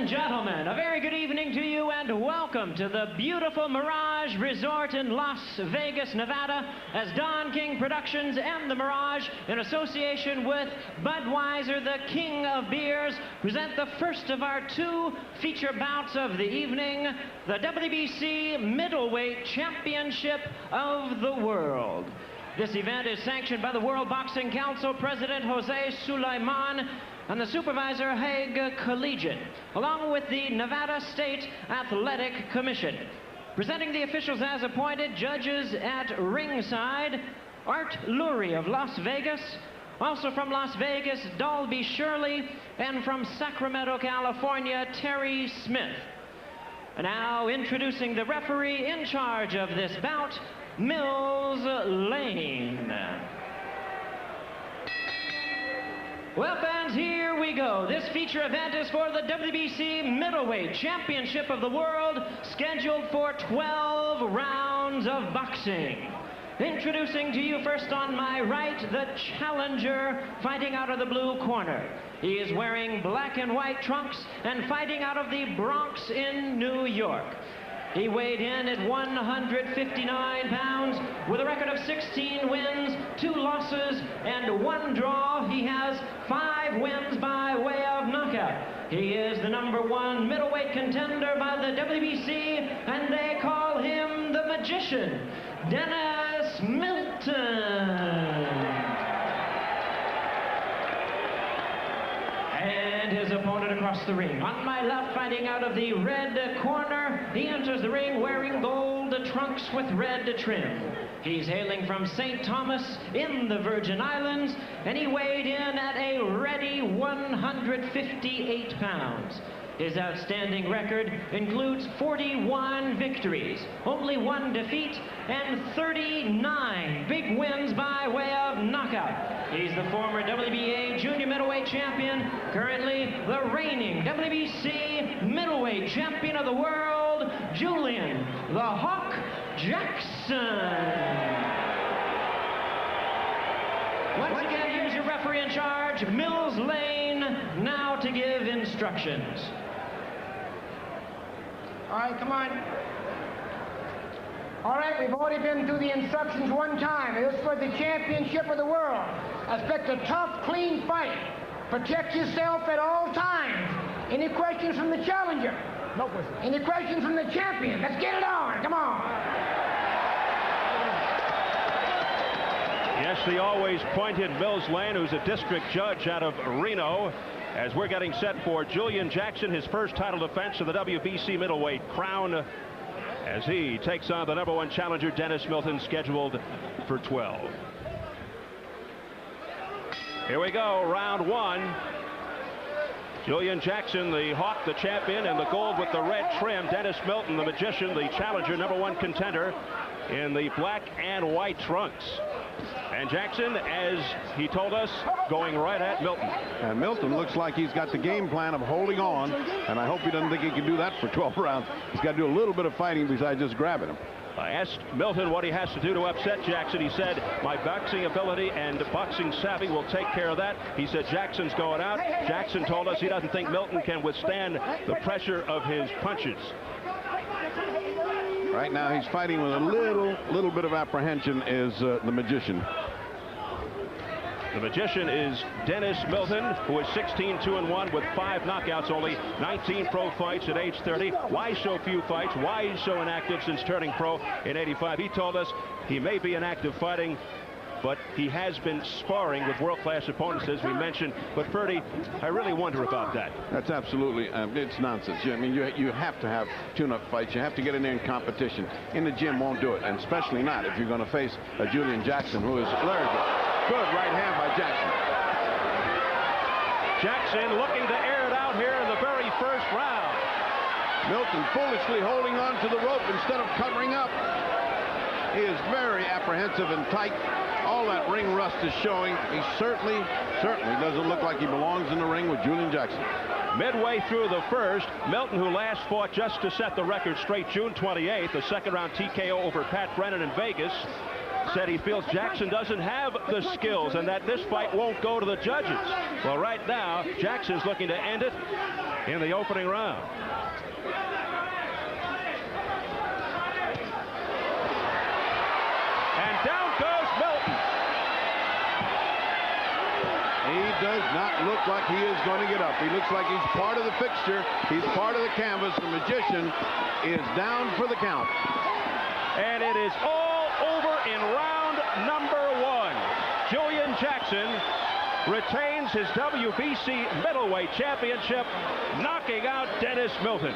and gentlemen, a very good evening to you and welcome to the beautiful Mirage Resort in Las Vegas, Nevada, as Don King Productions and the Mirage, in association with Budweiser, the king of beers, present the first of our two feature bouts of the evening, the WBC Middleweight Championship of the World. This event is sanctioned by the World Boxing Council President Jose Sulaiman and the supervisor Hague Collegiate, along with the Nevada State Athletic Commission. Presenting the officials as appointed, judges at ringside, Art Lurie of Las Vegas, also from Las Vegas, Dalby Shirley, and from Sacramento, California, Terry Smith. And now introducing the referee in charge of this bout, Mills Lane. Well, fans, here we go. This feature event is for the WBC Middleweight Championship of the World, scheduled for 12 rounds of boxing. Introducing to you first on my right, the challenger fighting out of the blue corner. He is wearing black and white trunks and fighting out of the Bronx in New York. He weighed in at 159 pounds with a record of 16 wins, 2 losses, and 1 draw. He has 5 wins by way of knockout. He is the #1 middleweight contender by the WBC, and they call him the Magician, Dennis Milton. And his opponent across the ring. On my left, fighting out of the red corner, he enters the ring wearing gold trunks with red trim. He's hailing from St. Thomas in the Virgin Islands, and he weighed in at a ready 158 pounds. His outstanding record includes 41 victories, only 1 defeat, and 39 big wins by way of knockout. He's the former WBA Junior Middleweight Champion, currently the reigning WBC Middleweight Champion of the World, Julian the Hawk Jackson. Once again, here's your referee in charge, Mills Lane, now to give instructions. All right, come on. All right, we've already been through the instructions one time. This is for the championship of the world. Expect a tough, clean fight. Protect yourself at all times. Any questions from the challenger? No questions. Any questions from the champion? Let's get it on. Come on. Yes, the always pointed Mills Lane, who's a district judge out of Reno, as we're getting set for Julian Jackson, his first title defense of the WBC middleweight crown, as he takes on the #1 challenger, Dennis Milton, scheduled for 12. Here we go, round 1. Julian Jackson, the Hawk, the champion, and the gold with the red trim. Dennis Milton, the Magician, the challenger, #1 contender, in the black and white trunks. And Jackson, as he told us, going right at Milton. And Milton looks like he's got the game plan of holding on, and I hope he doesn't think he can do that for 12 rounds. He's got to do a little bit of fighting besides just grabbing him. I asked Milton what he has to do to upset Jackson. He said, my boxing ability and boxing savvy will take care of that. He said Jackson's going out. Jackson told us he doesn't think Milton can withstand the pressure of his punches. Right now he's fighting with a little bit of apprehension is the Magician. The Magician is Dennis Milton, who is 16-2-1 with 5 knockouts, only 19 pro fights at age 30. Why so few fights? Why he's so inactive since turning pro in '85? He told us he may be inactive fighting, but he has been sparring with world-class opponents, as we mentioned. But Ferdy, I really wonder about that. That's absolutely, it's nonsense. I mean, you have to have tune-up fights. You have to get in there in competition. In the gym won't do it, and especially not if you're going to face a Julian Jackson, who is very good. Good right hand by Jackson. Jackson looking to air it out here in the very first round. Milton foolishly holding on to the rope instead of covering up. He is very apprehensive and tight. All that ring rust is showing. He certainly doesn't look like he belongs in the ring with Julian Jackson. Midway through the first, Milton, who last fought just to set the record straight June 28th, the second round TKO over Pat Brennan in Vegas, said he feels Jackson doesn't have the skills and that this fight won't go to the judges. Well, right now, Jackson's looking to end it. in the opening round. And down goes Milton. He does not look like he is going to get up. He looks like he's part of the fixture. He's part of the canvas. The magician is down for the count. And it is all over in round number 1. Julian Jackson retains his WBC middleweight championship, knocking out Dennis Milton.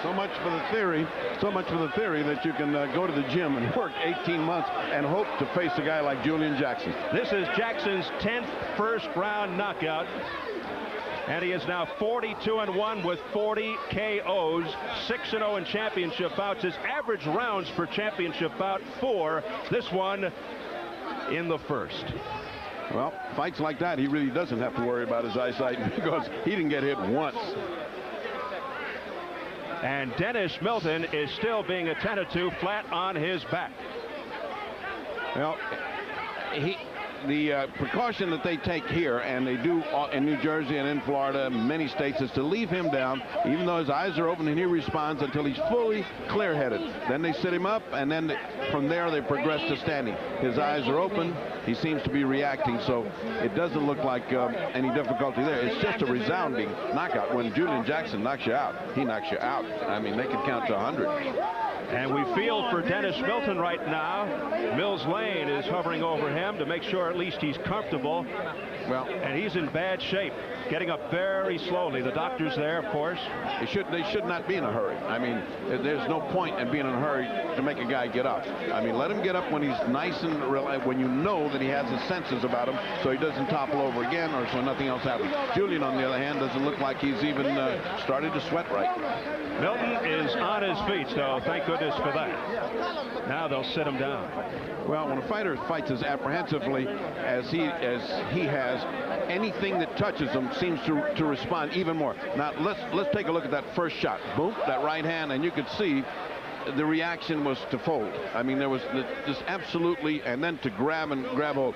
So much for the theory that you can go to the gym and work 18 months and hope to face a guy like Julian Jackson. This is Jackson's 10th first-round knockout, and he is now 42-1 with 40 KOs, 6-0 in championship bouts. His average rounds per championship bout 4. This one in the first. Well, fights like that, he really doesn't have to worry about his eyesight because he didn't get hit once. And Dennis Milton is still being attended to flat on his back. Well, the precaution that they take here, and they do in New Jersey and in Florida, many states, is to leave him down, even though his eyes are open, and he responds until he's fully clear-headed. Then they sit him up, and then from there they progress to standing. His eyes are open. He seems to be reacting, so it doesn't look like any difficulty there. It's just a resounding knockout. When Julian Jackson knocks you out, he knocks you out. I mean, they can count to 100. And we feel for Dennis Milton right now. Mills Lane is hovering over him to make sure at least he's comfortable. Well, and he's in bad shape, getting up very slowly. The doctor's there, of course. They should not be in a hurry. I mean, there's no point in being in a hurry to make a guy get up. I mean, let him get up when he's nice and when you know that he has his senses about him, so he doesn't topple over again or so nothing else happens. Julian, on the other hand, doesn't look like he's even started to sweat right. Milton is on his feet, so thank goodness for that. Now they'll sit him down. Well, when a fighter fights as apprehensively as he has, anything that touches him seems to respond even more. Now let's take a look at that first shot. Boom, that right hand, and you could see the reaction was to fold. I mean, there was just absolutely, and then to grab hold.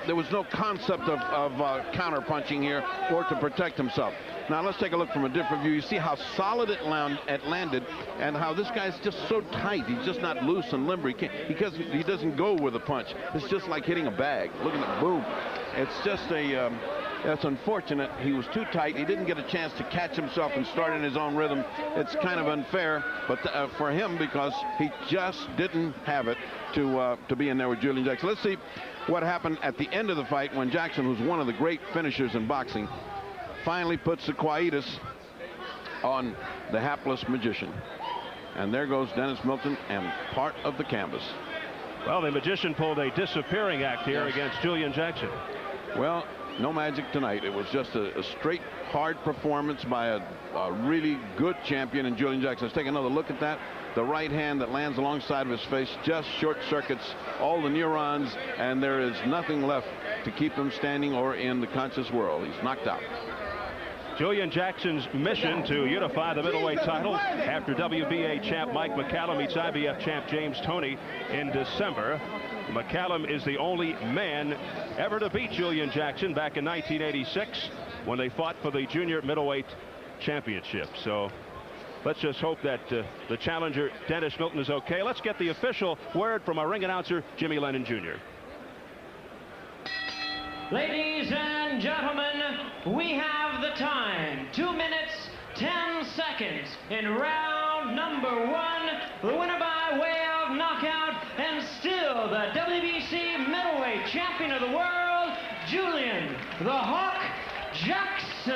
There was no concept of counter punching here or to protect himself. Now let's take a look from a different view. You see how solid it landed, and how this guy's just so tight. He's just not loose and limber. He doesn't go with a punch. It's just like hitting a bag. Look at that, boom. It's just that's unfortunate. He was too tight. He didn't get a chance to catch himself and start in his own rhythm. It's kind of unfair, but for him, because he just didn't have it to be in there with Julian Jackson. Let's see what happened at the end of the fight when Jackson, who's one of the great finishers in boxing, finally puts the quietus on the hapless magician. And there goes Dennis Milton and part of the canvas. Well, the magician pulled a disappearing act here against Julian Jackson. Well, no magic tonight. It was just a straight, hard performance by a really good champion in Julian Jackson. Let's take another look at that. The right hand that lands alongside of his face just short circuits all the neurons, and there is nothing left to keep him standing or in the conscious world. He's knocked out. Julian Jackson's mission to unify the middleweight title after WBA champ Mike McCallum meets IBF champ James Toney in December. McCallum is the only man ever to beat Julian Jackson back in 1986 when they fought for the junior middleweight championship. So let's just hope that the challenger Dennis Milton is okay. Let's get the official word from our ring announcer Jimmy Lennon Jr. Ladies and gentlemen, we have the time. 2 minutes, 10 seconds in round number 1. The winner by way of knockout and still the WBC middleweight champion of the world, Julian the Hawk Jackson.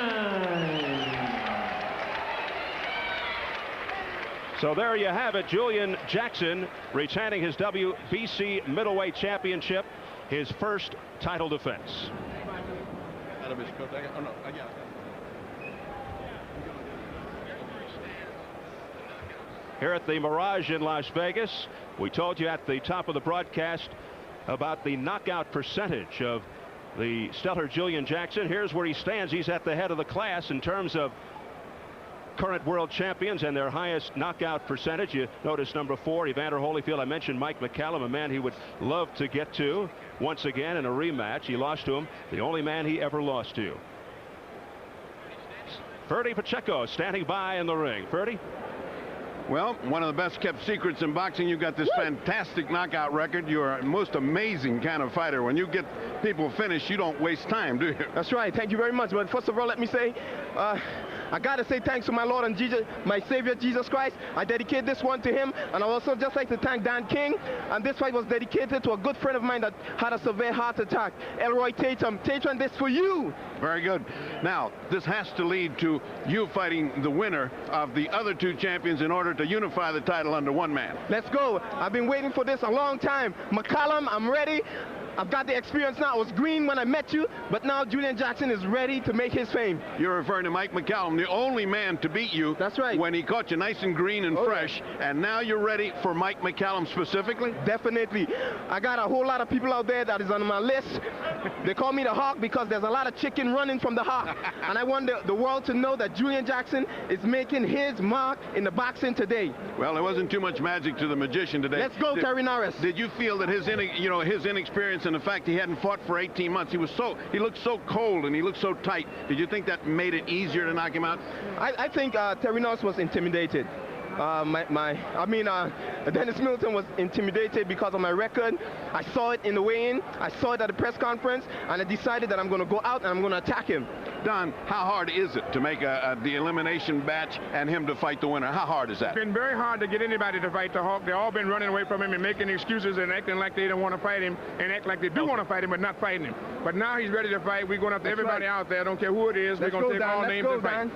So there you have it. Julian Jackson retaining his WBC middleweight championship, his first title defense. Here at the Mirage in Las Vegas, we told you at the top of the broadcast about the knockout percentage of the stellar Julian Jackson. Here's where he stands. He's at the head of the class in terms of current world champions and their highest knockout percentage. You notice number 4, Evander Holyfield. I mentioned Mike McCallum, a man he would love to get to once again in a rematch. He lost to him, the only man he ever lost to. Ferdy Pacheco standing by in the ring. Ferdy? Well, one of the best kept secrets in boxing. You've got this fantastic knockout record. You're a most amazing kind of fighter. When you get people finished, you don't waste time, do you? That's right. Thank you very much. But first of all, let me say, I got to say thanks to my Lord and Jesus, my Savior, Jesus Christ. I dedicate this one to him. And I also just like to thank Dan King. And this fight was dedicated to a good friend of mine that had a severe heart attack, Elroy Tatum. Tatum, this for you. Very good. Now, this has to lead to you fighting the winner of the other two champions in order to unify the title under one man. Let's go. I've been waiting for this a long time. McCallum, I'm ready. I've got the experience now. I was green when I met you, but now Julian Jackson is ready to make his fame. You're referring to Mike McCallum, the only man to beat you. That's right. When he caught you nice and green and fresh, and now you're ready for Mike McCallum specifically? Definitely. I got a whole lot of people out there that is on my list. They call me the Hawk because there's a lot of chicken running from the Hawk. And I want the world to know that Julian Jackson is making his mark in the boxing today. Well, there wasn't too much magic to the magician today. Let's go, Terry Norris. Did you feel that his inexperience and the fact he hadn't fought for 18 months, he looked so cold and he looked so tight, did you think that made it easier to knock him out? I think Terry Norris was intimidated. Dennis Milton was intimidated because of my record. I saw it in the weigh-in. I saw it at the press conference, and I decided that I'm going to go out and I'm going to attack him. Don, how hard is it to make the elimination batch and him to fight the winner? How hard is that? It's been very hard to get anybody to fight the Hawk. They've all been running away from him and making excuses and acting like they don't want to fight him and act like they do want to fight him but not fighting him. But now he's ready to fight. We're going after everybody out there. I don't care who it is. We're going to take all names and fight.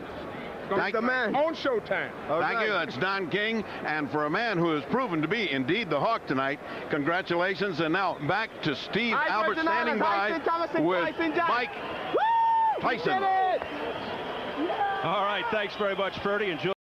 Thank you, man. On Showtime. Thank you. That's Don King. And for a man who has proven to be indeed the Hawk tonight, congratulations. And now back to Steve Albert standing by with Mike Tyson. All right. Thanks very much, Ferdy. And Julian.